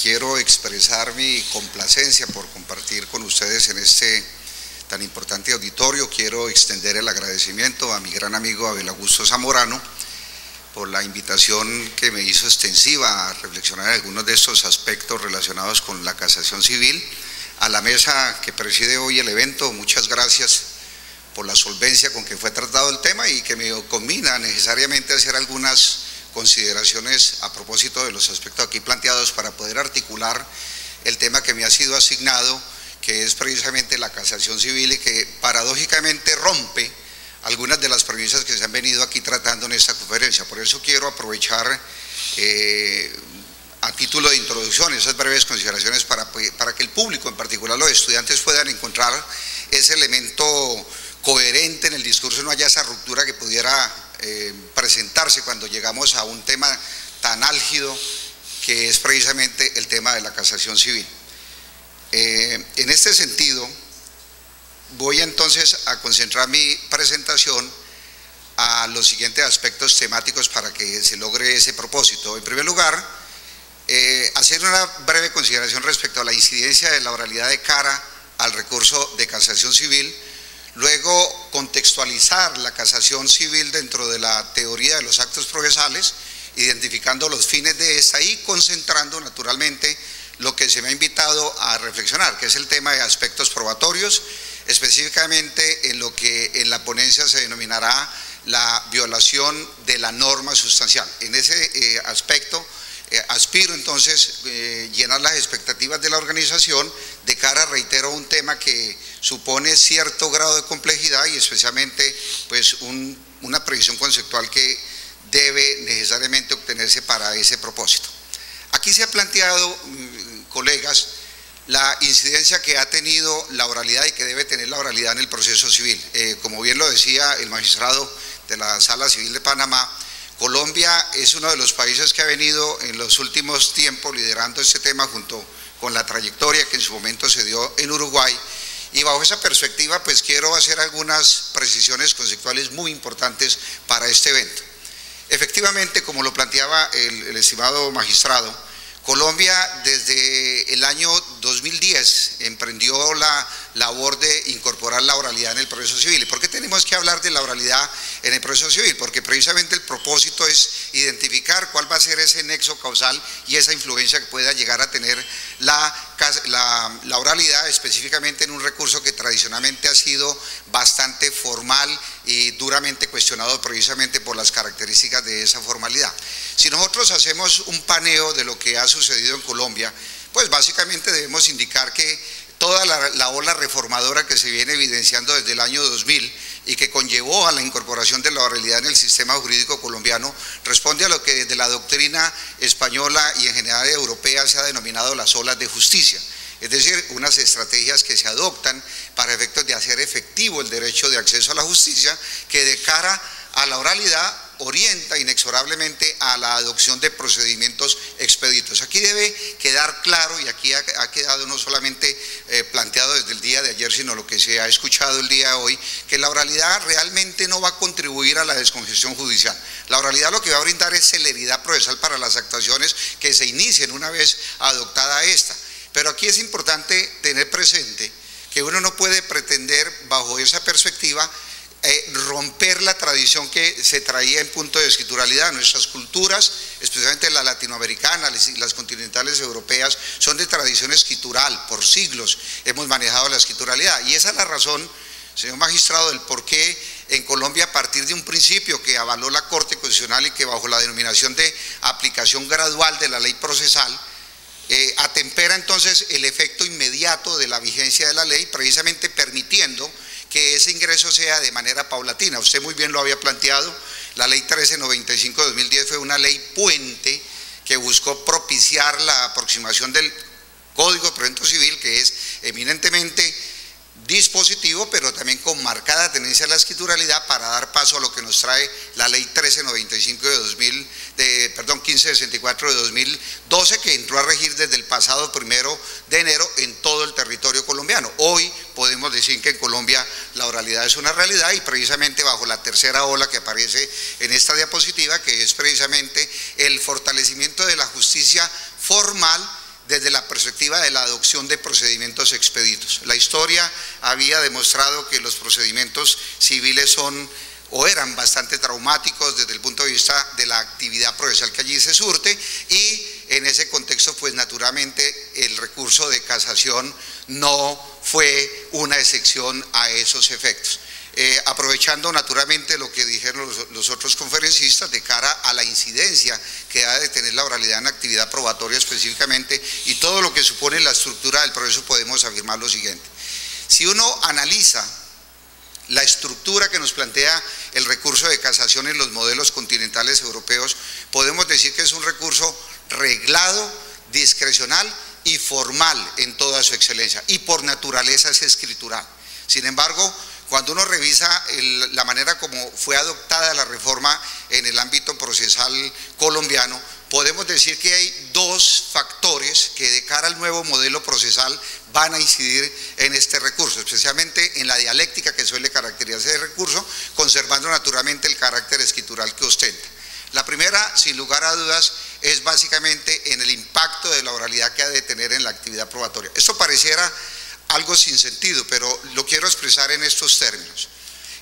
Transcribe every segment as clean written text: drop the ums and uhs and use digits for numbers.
quiero expresar mi complacencia por compartir con ustedes en este tan importante auditorio. Quiero extender el agradecimiento a mi gran amigo Abel Augusto Zamorano por la invitación que me hizo extensiva a reflexionar en algunos de estos aspectos relacionados con la casación civil. A la mesa que preside hoy el evento, muchas gracias por la solvencia con que fue tratado el tema y que me conmina necesariamente a hacer algunas consideraciones a propósito de los aspectos aquí planteados para poder articular el tema que me ha sido asignado, que es precisamente la casación civil y que paradójicamente rompe algunas de las premisas que se han venido aquí tratando en esta conferencia. Por eso quiero aprovechar a título de introducción esas breves consideraciones para que el público, en particular los estudiantes, puedan encontrar ese elemento coherente en el discurso, no haya esa ruptura que pudiera presentarse cuando llegamos a un tema tan álgido que es precisamente el tema de la casación civil. En este sentido, voy entonces a concentrar mi presentación a los siguientes aspectos temáticos para que se logre ese propósito. En primer lugar, hacer una breve consideración respecto a la incidencia de la oralidad de cara al recurso de casación civil. Luego, contextualizar la casación civil dentro de la teoría de los actos procesales, identificando los fines de esta y concentrando naturalmente lo que se me ha invitado a reflexionar, que es el tema de aspectos probatorios, específicamente en lo que en la ponencia se denominará la violación de la norma sustancial. En ese aspecto aspiro entonces llenar las expectativas de la organización de cara, reitero, a un tema que supone cierto grado de complejidad y especialmente pues una previsión conceptual que debe necesariamente obtenerse para ese propósito. Aquí se ha planteado, colegas, la incidencia que ha tenido la oralidad y que debe tener la oralidad en el proceso civil. Como bien lo decía el magistrado de la Sala Civil de Panamá, Colombia es uno de los países que ha venido en los últimos tiempos liderando este tema junto con la trayectoria que en su momento se dio en Uruguay, y bajo esa perspectiva pues quiero hacer algunas precisiones conceptuales muy importantes para este evento. Efectivamente, como lo planteaba el estimado magistrado, Colombia desde el año 2010 emprendió la labor de incorporar la oralidad en el proceso civil. ¿Y por qué tenemos que hablar de la oralidad en el proceso civil? Porque precisamente el propósito es identificar cuál va a ser ese nexo causal y esa influencia que pueda llegar a tener la oralidad, específicamente en un recurso que tradicionalmente ha sido bastante formal y duramente cuestionado precisamente por las características de esa formalidad. Si nosotros hacemos un paneo de lo que ha sucedido en Colombia, pues básicamente debemos indicar que toda la ola reformadora que se viene evidenciando desde el año 2000 y que conllevó a la incorporación de la oralidad en el sistema jurídico colombiano responde a lo que desde la doctrina española y en general europea se ha denominado las olas de justicia, es decir, unas estrategias que se adoptan para efectos de hacer efectivo el derecho de acceso a la justicia, que de cara a la oralidad orienta inexorablemente a la adopción de procedimientos expeditos. Aquí debe quedar claro, y aquí ha quedado no solamente planteado desde el día de ayer, sino lo que se ha escuchado el día de hoy, que la oralidad realmente no va a contribuir a la descongestión judicial. La oralidad lo que va a brindar es celeridad procesal para las actuaciones que se inicien una vez adoptada esta. Pero aquí es importante tener presente que uno no puede pretender bajo esa perspectiva romper la tradición que se traía en punto de escrituralidad. Nuestras culturas, especialmente las latinoamericanas y las continentales europeas, son de tradición escritural. Por siglos hemos manejado la escrituralidad y esa es la razón, señor magistrado, del por qué en Colombia, a partir de un principio que avaló la Corte Constitucional y que bajo la denominación de aplicación gradual de la ley procesal, atempera entonces el efecto inmediato de la vigencia de la ley, precisamente permitiendo que ese ingreso sea de manera paulatina. Usted muy bien lo había planteado, la ley 1395 de 2010 fue una ley puente que buscó propiciar la aproximación del Código de Procedimiento Civil, que es eminentemente dispositivo, pero también con marcada tendencia a la escrituralidad, para dar paso a lo que nos trae la ley 1395 de 1564 de 2012, que entró a regir desde el pasado 1 de enero en todo el territorio colombiano. Hoy podemos decir que en Colombia la oralidad es una realidad, y precisamente bajo la tercera ola que aparece en esta diapositiva, que es precisamente el fortalecimiento de la justicia formal desde la perspectiva de la adopción de procedimientos expeditos. La historia había demostrado que los procedimientos civiles son o eran bastante traumáticos desde el punto de vista de la actividad procesal que allí se surte, y en ese contexto pues naturalmente el recurso de casación no fue una excepción a esos efectos. Aprovechando naturalmente lo que dijeron los otros conferencistas de cara a la incidencia que ha de tener la oralidad en actividad probatoria específicamente y todo lo que supone la estructura del proceso, podemos afirmar lo siguiente: si uno analiza la estructura que nos plantea el recurso de casación en los modelos continentales europeos, podemos decir que es un recurso reglado, discrecional y formal en toda su excelencia, y por naturaleza es escritural. Sin embargo, cuando uno revisa la manera como fue adoptada la reforma en el ámbito procesal colombiano, podemos decir que hay dos factores que de cara al nuevo modelo procesal van a incidir en este recurso, especialmente en la dialéctica que suele caracterizar ese recurso, conservando naturalmente el carácter escritural que ostenta. La primera, sin lugar a dudas, es básicamente en el impacto de la oralidad que ha de tener en la actividad probatoria. Esto pareciera algo sin sentido, pero lo quiero expresar en estos términos.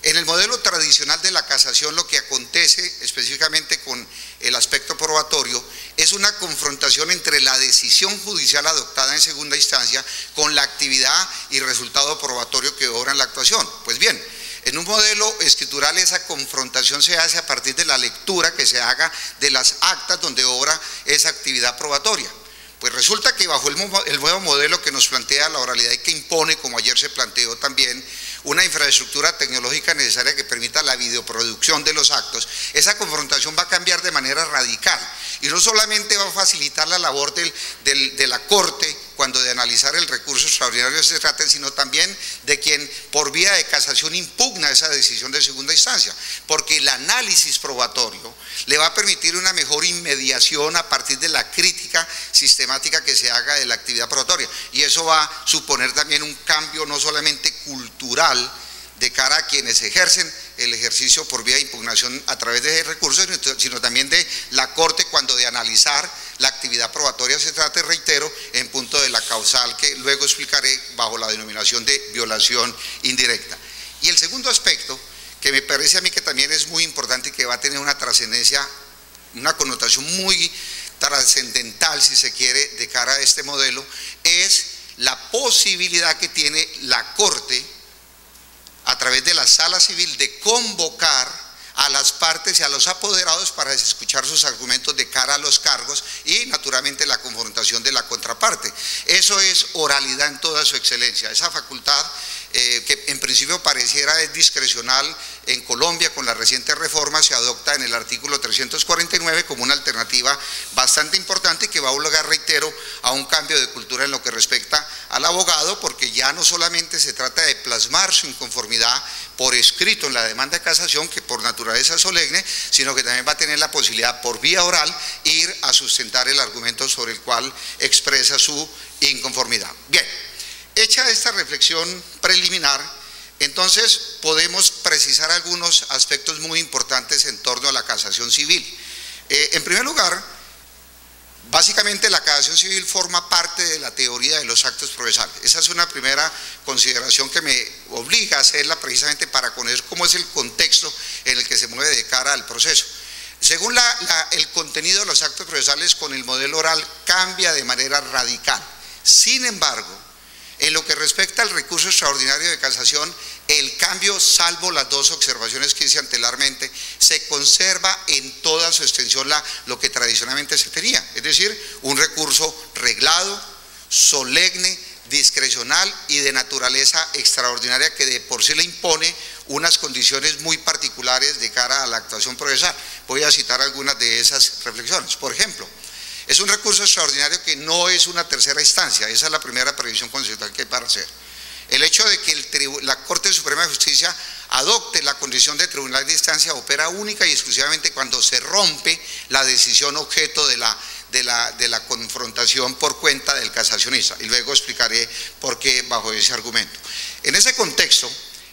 En el modelo tradicional de la casación, lo que acontece específicamente con el aspecto probatorio es una confrontación entre la decisión judicial adoptada en segunda instancia con la actividad y resultado probatorio que obra en la actuación. Pues bien, en un modelo escritural esa confrontación se hace a partir de la lectura que se haga de las actas donde obra esa actividad probatoria. Pues resulta que bajo el nuevo modelo que nos plantea la oralidad y que impone, como ayer se planteó también, una infraestructura tecnológica necesaria que permita la videoproducción de los actos, esa confrontación va a cambiar de manera radical y no solamente va a facilitar la labor de la Corte cuando de analizar el recurso extraordinario se trate, sino también de quien por vía de casación impugna esa decisión de segunda instancia, porque el análisis probatorio le va a permitir una mejor inmediación a partir de la crítica sistemática que se haga de la actividad probatoria, y eso va a suponer también un cambio no solamente cultural de cara a quienes ejercen el ejercicio por vía de impugnación a través de ese recurso, sino también de la Corte cuando de analizar la actividad probatoria se trate, reitero, en punto de la causal que luego explicaré bajo la denominación de violación indirecta. Y el segundo aspecto, que me parece a mí que también es muy importante y que va a tener una trascendencia, una connotación muy trascendental, si se quiere, de cara a este modelo, es la posibilidad que tiene la Corte a través de la sala civil de convocar a las partes y a los apoderados para escuchar sus argumentos de cara a los cargos y naturalmente la confrontación de la contraparte. Eso es oralidad en toda su excelencia, esa facultad que en principio pareciera es discrecional en Colombia. Con la reciente reforma se adopta en el artículo 349 como una alternativa bastante importante que va a obligar, reitero, a un cambio de cultura en lo que respecta al abogado, porque ya no solamente se trata de plasmar su inconformidad por escrito en la demanda de casación, que por naturaleza es solemne, sino que también va a tener la posibilidad por vía oral ir a sustentar el argumento sobre el cual expresa su inconformidad. Bien, hecha esta reflexión preliminar, entonces podemos precisar algunos aspectos muy importantes en torno a la casación civil. En primer lugar, básicamente la casación civil forma parte de la teoría de los actos procesales. Esa es una primera consideración que me obliga a hacerla precisamente para conocer cómo es el contexto en el que se mueve de cara al proceso. Según el contenido de los actos procesales con el modelo oral cambia de manera radical. Sin embargo, en lo que respecta al recurso extraordinario de casación, el cambio, salvo las dos observaciones que hice anteriormente, se conserva en toda su extensión lo que tradicionalmente se tenía, es decir, un recurso reglado, solemne, discrecional y de naturaleza extraordinaria que de por sí le impone unas condiciones muy particulares de cara a la actuación procesal. Voy a citar algunas de esas reflexiones. Por ejemplo, es un recurso extraordinario que no es una tercera instancia, esa es la primera previsión conceptual que hay para hacer. El hecho de que la Corte Suprema de Justicia adopte la condición de tribunal de instancia opera única y exclusivamente cuando se rompe la decisión objeto de la confrontación por cuenta del casacionista, y luego explicaré por qué bajo ese argumento. En ese contexto,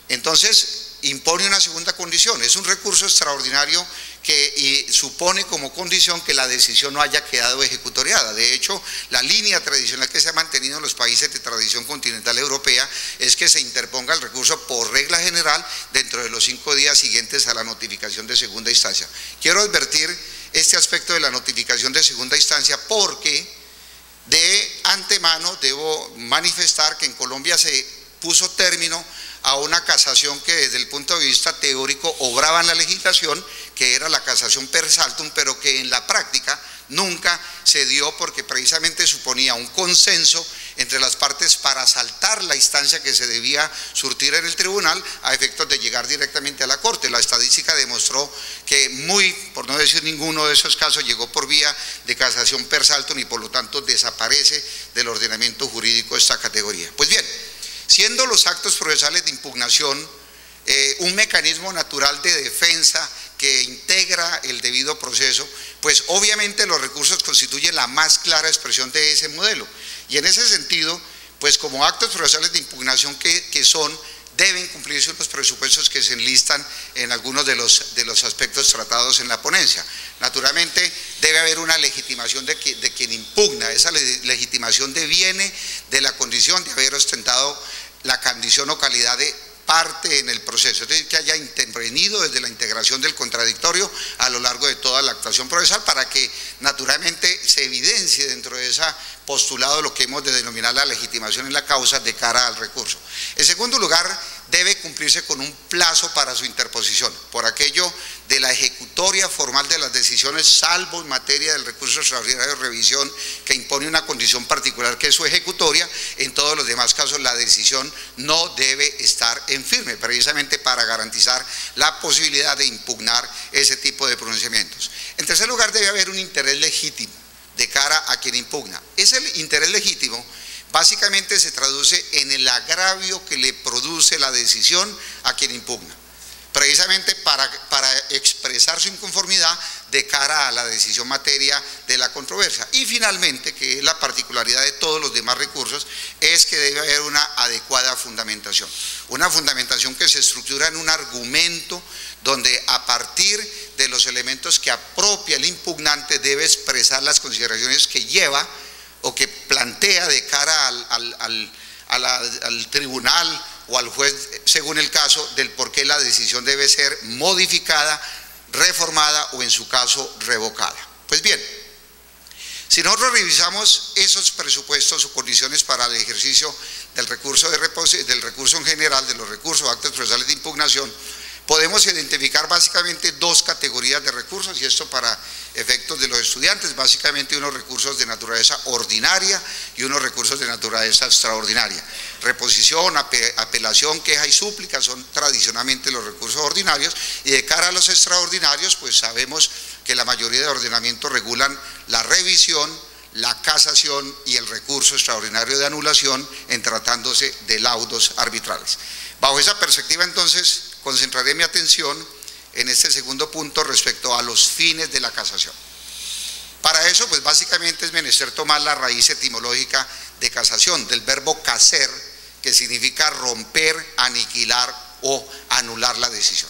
entonces, impone una segunda condición, es un recurso extraordinario que supone como condición que la decisión no haya quedado ejecutoriada. De hecho, la línea tradicional que se ha mantenido en los países de tradición continental europea es que se interponga el recurso por regla general dentro de los 5 días siguientes a la notificación de segunda instancia. Quiero advertir este aspecto de la notificación de segunda instancia porque de antemano debo manifestar que en Colombia se puso término a una casación que desde el punto de vista teórico obraba en la legislación, que era la casación per saltum, pero que en la práctica nunca se dio porque precisamente suponía un consenso entre las partes para saltar la instancia que se debía surtir en el tribunal a efectos de llegar directamente a la Corte. La estadística demostró que por no decir ninguno de esos casos, llegó por vía de casación per saltum y por lo tanto desaparece del ordenamiento jurídico esta categoría. Pues bien, siendo los actos procesales de impugnación un mecanismo natural de defensa que integra el debido proceso, pues obviamente los recursos constituyen la más clara expresión de ese modelo. Y en ese sentido, pues como actos procesales de impugnación que son, deben cumplirse unos presupuestos que se enlistan en algunos de los aspectos tratados en la ponencia. Naturalmente debe haber una legitimación de quien impugna. Esa legitimación deviene de la condición de haber ostentado la condición o calidad de parte en el proceso, es decir, que haya intervenido desde la integración del contradictorio a lo largo de toda la actuación procesal para que naturalmente se evidencie dentro de ese postulado lo que hemos de denominar la legitimación en la causa de cara al recurso. En segundo lugar, debe cumplirse con un plazo para su interposición, por aquello de la ejecutoria formal de las decisiones, salvo en materia del recurso extraordinario de revisión que impone una condición particular que es su ejecutoria. En todos los demás casos la decisión no debe estar en firme, precisamente para garantizar la posibilidad de impugnar ese tipo de pronunciamientos. En tercer lugar, debe haber un interés legítimo de cara a quien impugna. Ese interés legítimo básicamente se traduce en el agravio que le produce la decisión a quien impugna, precisamente para expresar su inconformidad de cara a la decisión materia de la controversia. Y finalmente, que es la particularidad de todos los demás recursos, es que debe haber una adecuada fundamentación. Una fundamentación que se estructura en un argumento donde a partir de los elementos que apropia el impugnante debe expresar las consideraciones que lleva o que plantea de cara al tribunal o al juez, según el caso, del por qué la decisión debe ser modificada, reformada o en su caso revocada. Pues bien, si nosotros revisamos esos presupuestos o condiciones para el ejercicio del recurso en general, de los recursos o actos procesales de impugnación, podemos identificar básicamente dos categorías de recursos, y esto para efectos de los estudiantes, básicamente unos recursos de naturaleza ordinaria y unos recursos de naturaleza extraordinaria. Reposición, apelación, queja y súplica son tradicionalmente los recursos ordinarios, y de cara a los extraordinarios, pues sabemos que la mayoría de ordenamientos regulan la revisión, la casación y el recurso extraordinario de anulación en tratándose de laudos arbitrales. Bajo esa perspectiva, entonces, concentraré mi atención en este segundo punto respecto a los fines de la casación. Para eso, pues básicamente es menester tomar la raíz etimológica de casación, del verbo caser, que significa romper, aniquilar o anular la decisión.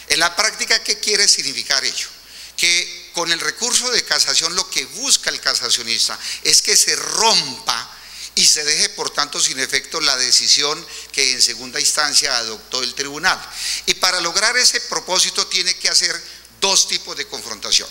En la práctica, ¿qué quiere significar ello? Que con el recurso de casación lo que busca el casacionista es que se rompa y se deje por tanto sin efecto la decisión que en segunda instancia adoptó el tribunal. Y para lograr ese propósito tiene que hacer dos tipos de confrontación.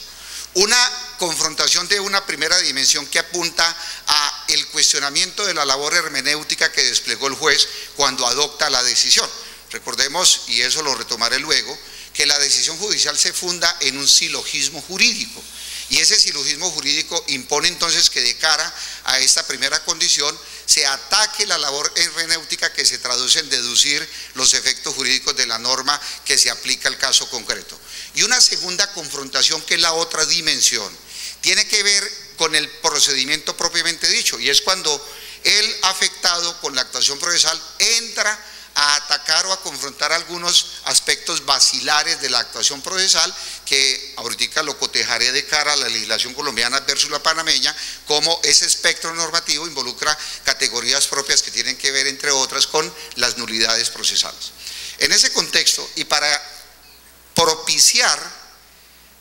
Una confrontación de una primera dimensión que apunta a el cuestionamiento de la labor hermenéutica que desplegó el juez cuando adopta la decisión. Recordemos, y eso lo retomaré luego, que la decisión judicial se funda en un silogismo jurídico. Y ese silogismo jurídico impone entonces que de cara a esta primera condición se ataque la labor hermenéutica que se traduce en deducir los efectos jurídicos de la norma que se aplica al caso concreto. Y una segunda confrontación, que es la otra dimensión, tiene que ver con el procedimiento propiamente dicho, y es cuando el afectado con la actuación procesal entra a atacar o a confrontar algunos aspectos vacilares de la actuación procesal, que ahorita lo cotejaré de cara a la legislación colombiana versus la panameña, como ese espectro normativo involucra categorías propias que tienen que ver, entre otras, con las nulidades procesales. En ese contexto, y para propiciar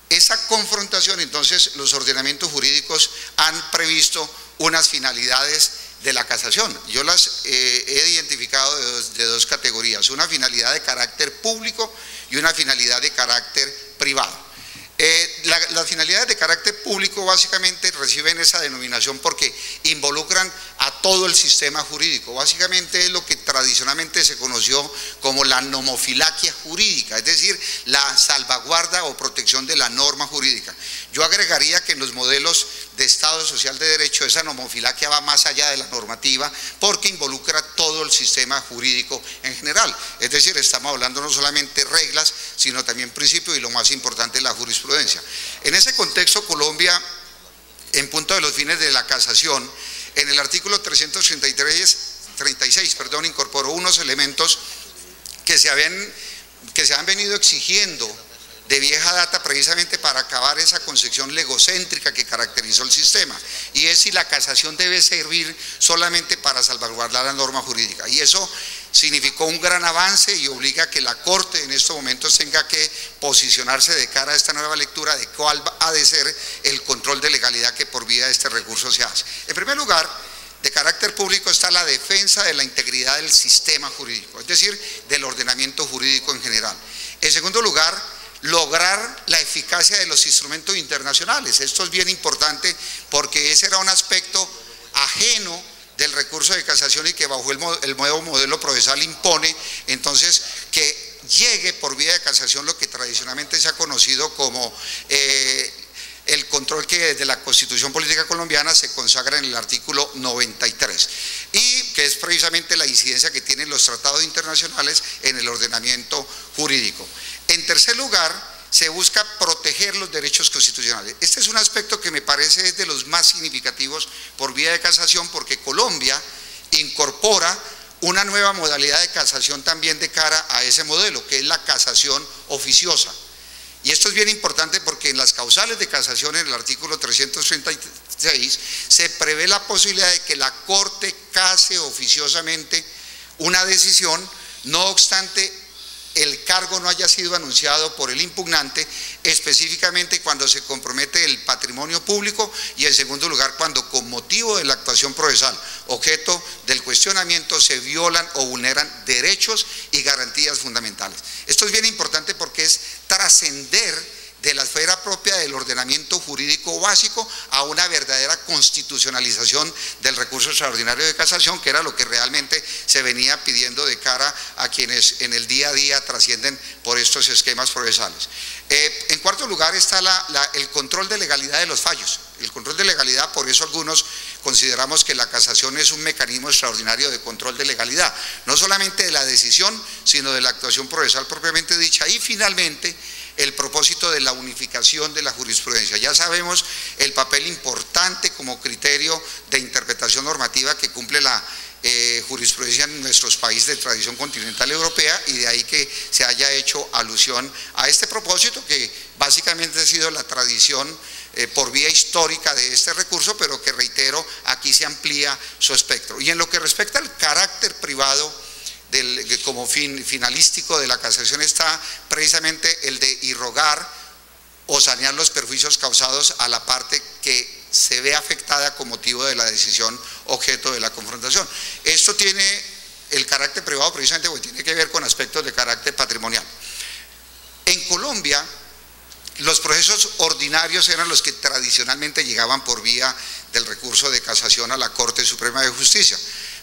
esa confrontación, entonces los ordenamientos jurídicos han previsto unas finalidades de la casación. Yo las he identificado de dos categorías, una finalidad de carácter público y una finalidad de carácter privado. Las finalidades de carácter público básicamente reciben esa denominación porque involucran a todo el sistema jurídico. Básicamente es lo que tradicionalmente se conoció como la nomofilaquia jurídica, es decir, la salvaguarda o protección de la norma jurídica. Yo agregaría que en los modelos de Estado social de derecho esa nomofilaquia va más allá de la normativa porque involucra todo el sistema jurídico en general. Es decir, estamos hablando no solamente de reglas, sino también principios y lo más importante, la jurisprudencia. En ese contexto, Colombia, en punto de los fines de la casación, en el artículo 336, incorporó unos elementos que se han venido exigiendo de vieja data precisamente para acabar esa concepción legocéntrica que caracterizó el sistema, y es si la casación debe servir solamente para salvaguardar la norma jurídica, y eso significó un gran avance y obliga a que la Corte en estos momentos tenga que posicionarse de cara a esta nueva lectura de cuál ha de ser el control de legalidad que por vía de este recurso se hace. En primer lugar, de carácter público está la defensa de la integridad del sistema jurídico, es decir, del ordenamiento jurídico en general. En segundo lugar, lograr la eficacia de los instrumentos internacionales. Esto es bien importante porque ese era un aspecto ajeno del recurso de casación y que bajo el nuevo modelo procesal impone entonces que llegue por vía de casación lo que tradicionalmente se ha conocido como el control que desde la Constitución Política Colombiana se consagra en el artículo 93 y que es precisamente la incidencia que tienen los tratados internacionales en el ordenamiento jurídico. En tercer lugar, se busca proteger los derechos constitucionales. Este es un aspecto que me parece es de los más significativos por vía de casación porque Colombia incorpora una nueva modalidad de casación también de cara a ese modelo, que es la casación oficiosa. Y esto es bien importante porque en las causales de casación, en el artículo 336, se prevé la posibilidad de que la Corte case oficiosamente una decisión, no obstante el cargo no haya sido anunciado por el impugnante, específicamente cuando se compromete el patrimonio público y en segundo lugar cuando con motivo de la actuación procesal, objeto del cuestionamiento, se violan o vulneran derechos y garantías fundamentales. Esto es bien importante porque es trascender de la esfera propia del ordenamiento jurídico básico a una verdadera constitucionalización del recurso extraordinario de casación, que era lo que realmente se venía pidiendo de cara a quienes en el día a día trascienden por estos esquemas procesales. En cuarto lugar está el control de legalidad de los fallos. El control de legalidad, por eso algunos consideramos que la casación es un mecanismo extraordinario de control de legalidad, no solamente de la decisión, sino de la actuación procesal propiamente dicha. Y finalmente, el propósito de la unificación de la jurisprudencia. Ya sabemos el papel importante como criterio de interpretación normativa que cumple la jurisprudencia en nuestros países de tradición continental europea y de ahí que se haya hecho alusión a este propósito que básicamente ha sido la tradición por vía histórica de este recurso, pero que reitero, aquí se amplía su espectro. Y en lo que respecta al carácter privado como finalístico de la casación está precisamente el de irrogar o sanear los perjuicios causados a la parte que se ve afectada con motivo de la decisión objeto de la confrontación. Esto tiene el carácter privado precisamente porque tiene que ver con aspectos de carácter patrimonial. En Colombia, los procesos ordinarios eran los que tradicionalmente llegaban por vía del recurso de casación a la Corte Suprema de Justicia.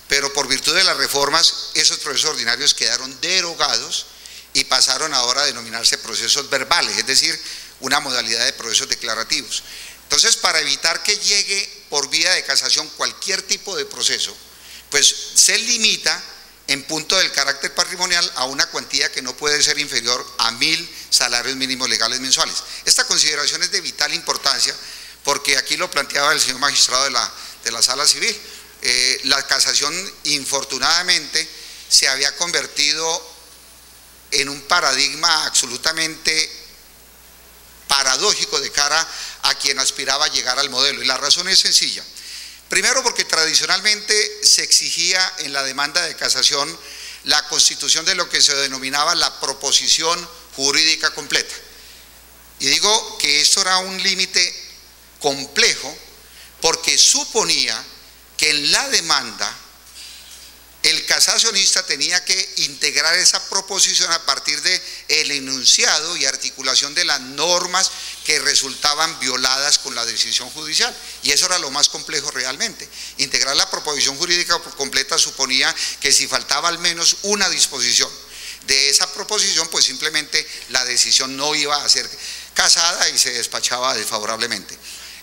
Pero por virtud de las reformas, esos procesos ordinarios quedaron derogados y pasaron ahora a denominarse procesos verbales, es decir, una modalidad de procesos declarativos. Entonces, para evitar que llegue por vía de casación cualquier tipo de proceso, pues se limita en punto del carácter patrimonial a una cuantía que no puede ser inferior a 1.000 salarios mínimos legales mensuales. Esta consideración es de vital importancia porque aquí lo planteaba el señor magistrado de la Sala Civil. La casación infortunadamente se había convertido en un paradigma absolutamente paradójico de cara a quien aspiraba a llegar al modelo y la razón es sencilla. Primero porque tradicionalmente se exigía en la demanda de casación la constitución de lo que se denominaba la proposición jurídica completa. Y digo que esto era un límite complejo porque suponía que en la demanda el casacionista tenía que integrar esa proposición a partir del enunciado y articulación de las normas que resultaban violadas con la decisión judicial. Y eso era lo más complejo realmente. Integrar la proposición jurídica completa suponía que si faltaba al menos una disposición de esa proposición, pues simplemente la decisión no iba a ser casada y se despachaba desfavorablemente.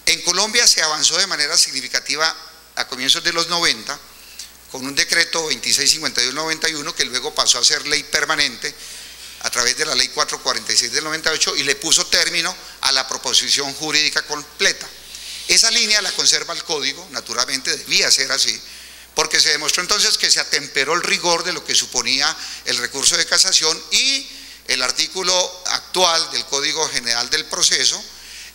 En Colombia se avanzó de manera significativa a comienzos de los 90, con un decreto 2652-91 que luego pasó a ser ley permanente a través de la ley 446 del 98 y le puso término a la proposición jurídica completa. Esa línea la conserva el código, naturalmente debía ser así, porque se demostró entonces que se atemperó el rigor de lo que suponía el recurso de casación y el artículo actual del Código General del Proceso,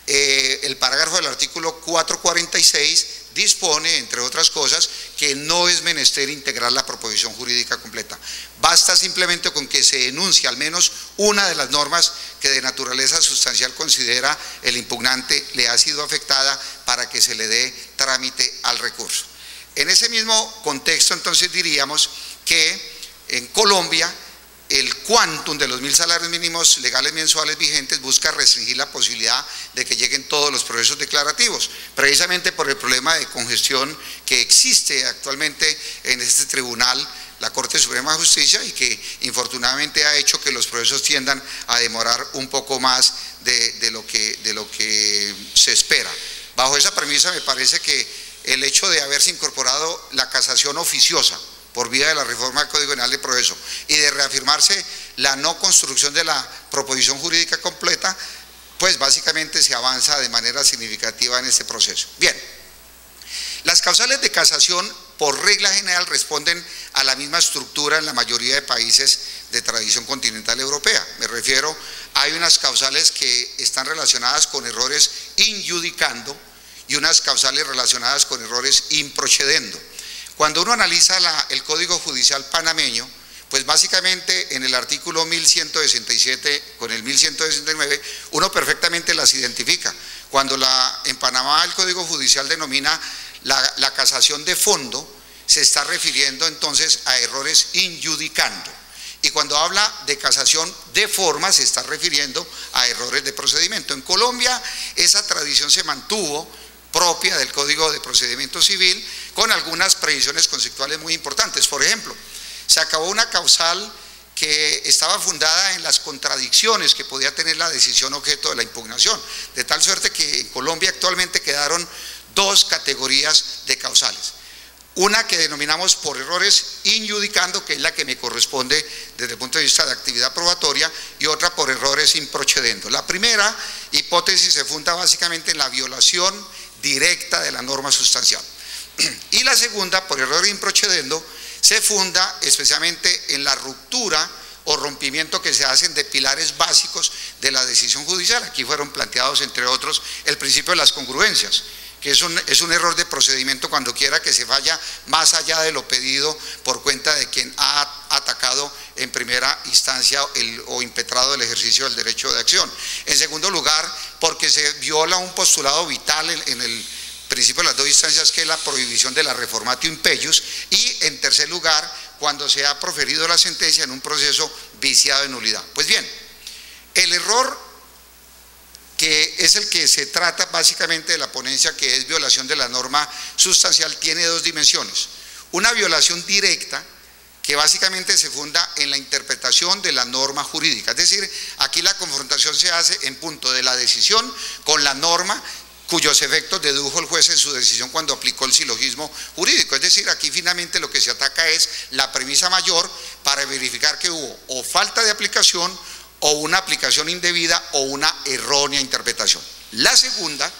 el parágrafo del artículo 446 dispone, entre otras cosas, que no es menester integrar la proposición jurídica completa. Basta simplemente con que se enuncie al menos una de las normas que de naturaleza sustancial considera el impugnante le ha sido afectada para que se le dé trámite al recurso. En ese mismo contexto, entonces, diríamos que en Colombia el quantum de los 1000 salarios mínimos legales mensuales vigentes busca restringir la posibilidad de que lleguen todos los procesos declarativos, precisamente por el problema de congestión que existe actualmente en este tribunal, la Corte Suprema de Justicia, y que infortunadamente ha hecho que los procesos tiendan a demorar un poco más de lo que se espera. Bajo esa premisa me parece que el hecho de haberse incorporado la casación oficiosa por vía de la reforma del Código Penal de Proceso y de reafirmarse la no construcción de la proposición jurídica completa, pues básicamente se avanza de manera significativa en este proceso. Bien, las causales de casación por regla general responden a la misma estructura en la mayoría de países de tradición continental europea. Me refiero, hay unas causales que están relacionadas con errores in iudicando y unas causales relacionadas con errores in procedendo. Cuando uno analiza el Código Judicial panameño, pues básicamente en el artículo 1167 con el 1169, uno perfectamente las identifica. Cuando en Panamá el Código Judicial denomina la casación de fondo, se está refiriendo entonces a errores in iudicando. Y cuando habla de casación de forma, se está refiriendo a errores de procedimiento. En Colombia esa tradición se mantuvo propia del Código de Procedimiento Civil, con algunas previsiones conceptuales muy importantes. Por ejemplo, se acabó una causal que estaba fundada en las contradicciones que podía tener la decisión objeto de la impugnación, de tal suerte que en Colombia actualmente quedaron dos categorías de causales. Una que denominamos por errores in iudicando, que es la que me corresponde desde el punto de vista de actividad probatoria, y otra por errores in procedendo. La primera hipótesis se funda básicamente en la violación directa de la norma sustancial. Y la segunda, por error in procedendo, se funda especialmente en la ruptura o rompimiento que se hacen de pilares básicos de la decisión judicial. Aquí fueron planteados, entre otros, el principio de las congruencias, que es un error de procedimiento cuando quiera que se vaya más allá de lo pedido por cuenta de quien ha atacado en primera instancia o impetrado el ejercicio del derecho de acción. En segundo lugar, porque se viola un postulado vital en el principio de las dos instancias, que es la prohibición de la reformatio impellius, y en tercer lugar, cuando se ha proferido la sentencia en un proceso viciado de nulidad. Pues bien, el error que es el que se trata básicamente de la ponencia, que es violación de la norma sustancial, tiene dos dimensiones. Una violación directa, que básicamente se funda en la interpretación de la norma jurídica, es decir, aquí la confrontación se hace en punto de la decisión con la norma cuyos efectos dedujo el juez en su decisión cuando aplicó el silogismo jurídico. Es decir, aquí finalmente lo que se ataca es la premisa mayor para verificar que hubo o falta de aplicación, o una aplicación indebida, o una errónea interpretación. La segunda,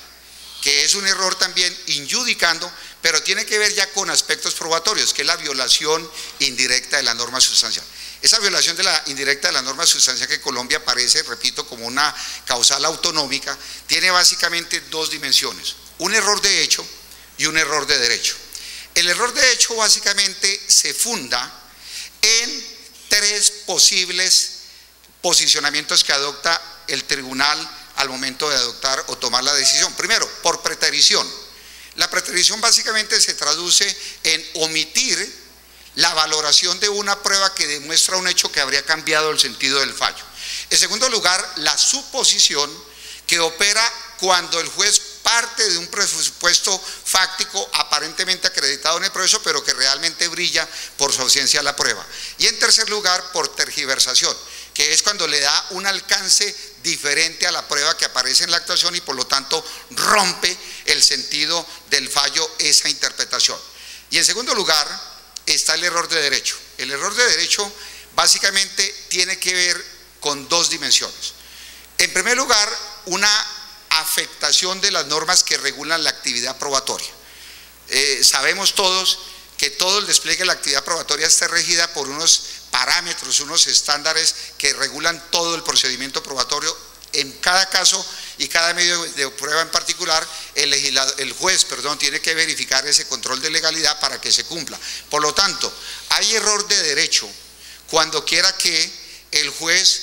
que es un error también injudicando, pero tiene que ver ya con aspectos probatorios, que es la violación indirecta de la norma sustancial. Esa violación indirecta de la norma sustancial, que Colombia aparece, repito, como una causal autonómica, tiene básicamente dos dimensiones: un error de hecho y un error de derecho. El error de hecho básicamente se funda en tres posibles posicionamientos que adopta el tribunal al momento de adoptar o tomar la decisión. Primero, por preterición. La preterición básicamente se traduce en omitir la valoración de una prueba que demuestra un hecho que habría cambiado el sentido del fallo. En segundo lugar, la suposición, que opera cuando el juez parte de un presupuesto fáctico aparentemente acreditado en el proceso, pero que realmente brilla por su ausencia a la prueba. Y en tercer lugar, por tergiversación, que es cuando le da un alcance diferente a la prueba que aparece en la actuación y por lo tanto rompe el sentido del fallo esa interpretación. Y en segundo lugar está el error de derecho. El error de derecho básicamente tiene que ver con dos dimensiones. En primer lugar, una afectación de las normas que regulan la actividad probatoria. Sabemos todos que todo el despliegue de la actividad probatoria está regida por unos parámetros, unos estándares que regulan todo el procedimiento probatorio. En cada caso y cada medio de prueba en particular, el juez tiene que verificar ese control de legalidad para que se cumpla. Por lo tanto, hay error de derecho cuando quiera que el juez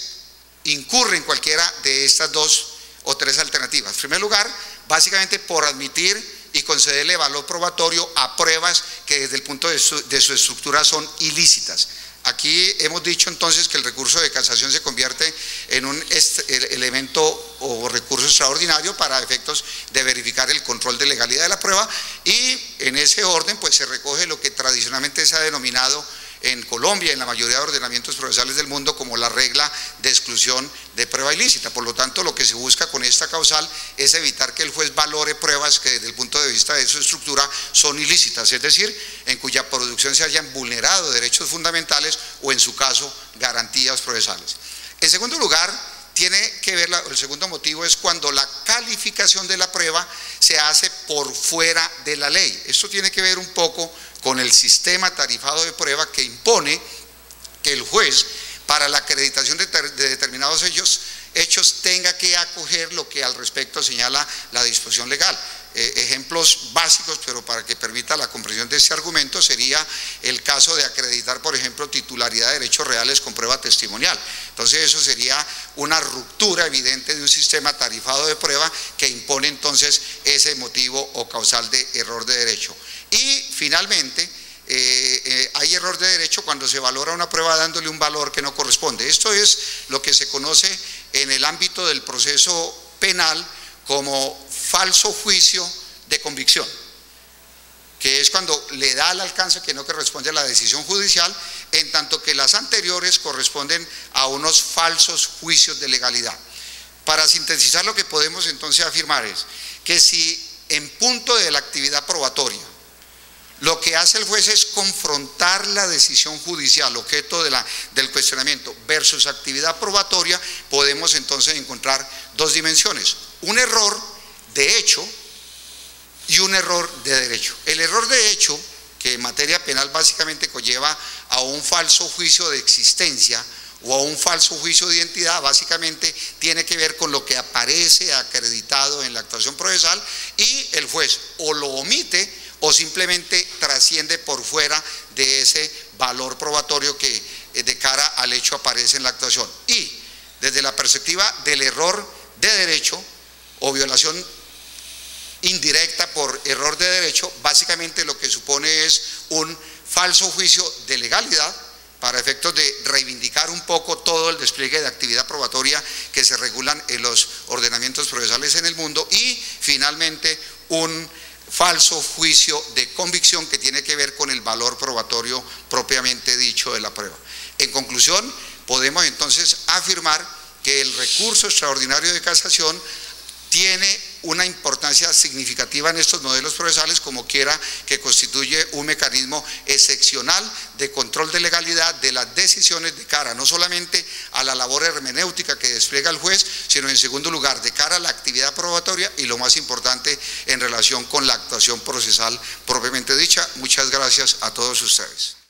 incurre en cualquiera de estas dos o tres alternativas. En primer lugar, básicamente por admitir y concederle valor probatorio a pruebas que desde el punto de su estructura son ilícitas. Aquí hemos dicho entonces que el recurso de casación se convierte en un elemento o recurso extraordinario para efectos de verificar el control de legalidad de la prueba, y en ese orden pues se recoge lo que tradicionalmente se ha denominado en Colombia y en la mayoría de ordenamientos procesales del mundo como la regla de exclusión de prueba ilícita. Por lo tanto, lo que se busca con esta causal es evitar que el juez valore pruebas que desde el punto de vista de su estructura son ilícitas, es decir, en cuya producción se hayan vulnerado derechos fundamentales o en su caso garantías procesales. En segundo lugar, tiene que ver, el segundo motivo es cuando la calificación de la prueba se hace por fuera de la ley. Esto tiene que ver un poco con el sistema tarifado de prueba que impone que el juez, para la acreditación de determinados hechos tenga que acoger lo que al respecto señala la disposición legal. Ejemplos básicos, pero para que permita la comprensión de este argumento, sería el caso de acreditar, por ejemplo, titularidad de derechos reales con prueba testimonial. Entonces eso sería una ruptura evidente de un sistema tarifado de prueba que impone entonces ese motivo o causal de error de derecho. Y finalmente, hay error de derecho cuando se valora una prueba dándole un valor que no corresponde. Esto es lo que se conoce en el ámbito del proceso penal como falso juicio de convicción, que es cuando le da el alcance que no corresponde a la decisión judicial, en tanto que las anteriores corresponden a unos falsos juicios de legalidad. Para sintetizar, lo que podemos entonces afirmar es que si en punto de la actividad probatoria lo que hace el juez es confrontar la decisión judicial, objeto del cuestionamiento, versus actividad probatoria, podemos entonces encontrar dos dimensiones: un error de hecho y un error de derecho. El error de hecho, que en materia penal básicamente conlleva a un falso juicio de existencia o a un falso juicio de identidad, básicamente tiene que ver con lo que aparece acreditado en la actuación procesal y el juez o lo omite o simplemente trasciende por fuera de ese valor probatorio que de cara al hecho aparece en la actuación. Y desde la perspectiva del error de derecho o violación indirecta por error de derecho, básicamente lo que supone es un falso juicio de legalidad para efectos de reivindicar un poco todo el despliegue de actividad probatoria que se regulan en los ordenamientos procesales en el mundo, y finalmente un falso juicio de convicción que tiene que ver con el valor probatorio propiamente dicho de la prueba. En conclusión, podemos entonces afirmar que el recurso extraordinario de casación tiene una importancia significativa en estos modelos procesales, como quiera que constituye un mecanismo excepcional de control de legalidad de las decisiones de cara no solamente a la labor hermenéutica que despliega el juez, sino en segundo lugar de cara a la actividad probatoria y lo más importante en relación con la actuación procesal propiamente dicha. Muchas gracias a todos ustedes.